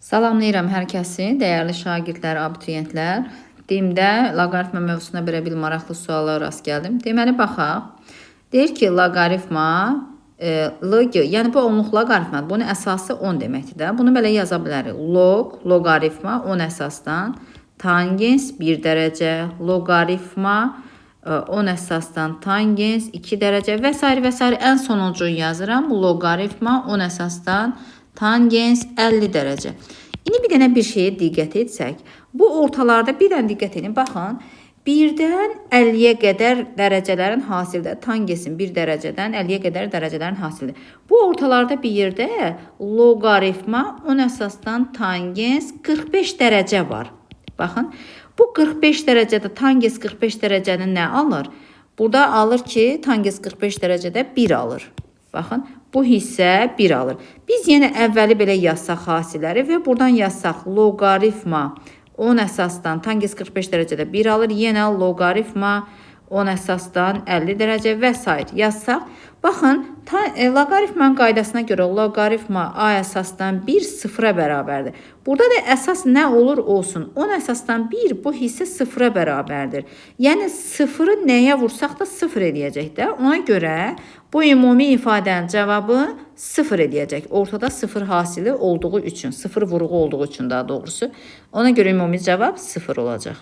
Salamlayıram hər kəsi, dəyərli şagirdlər, abituriyentlər. Dimdə loqaritma mövzusuna belə bir maraqlı suala rast gəldim. Deməli, baxaq. Deyir ki, loqaritma, LG, yəni bu onluq loqaritmadır. Bunun əsası 10 deməkdir də. Bunu belə yaza bilərik. Log, loqaritma 10 əsasdan, tangens 1 dərəcə, loqaritma 10 əsasdan, tangens 2 dərəcə və s. və s. Ən sonuncu yazıram. Loqaritma 10 əsasdan, tangens 50 dərəcə. İndi bir dənə bir şeyə diqqət etsək. Bu ortalarda bir dənə diqqət edin. Baxın, 1-dən 50-yə qədər dərəcələrin hasildir. Tangensin 1 dərəcədən 50-yə qədər dərəcələrin hasildir. Bu ortalarda bir yerdə loqaritma 10 əsasdan tangens 45 dərəcə var. Baxın, bu 45 dərəcədə tangens 45 dərəcəni nə alır? Burada alır ki, tangens 45 dərəcədə 1 alır. Baxın, bu hissə 1 alır. Biz yenə əvvəli belə yazsaq hasilləri və buradan yazsaq loqaritma 10 əsasdan tangens 45 dərəcədə 1 alır. Yenə loqaritma 10 əsasdan 50 dərəcə və s. yazsaq. Baxın, loqaritmanın qaydasına görə loqaritma A əsasdan 1 sıfıra bərabərdir. Burada da əsas nə olur olsun. 10 əsasdan 1 bu hissə sıfıra bərabərdir. Yəni sıfırı nəyə vursaq da sıfır eləyəcək də. Ona görə bu ümumi ifadənin cavabı sıfır eləyəcək. Ortada sıfır hasili olduğu üçün, sıfır vuruğu olduğu üçün daha doğrusu. Ona görə ümumi cavab sıfır olacaq.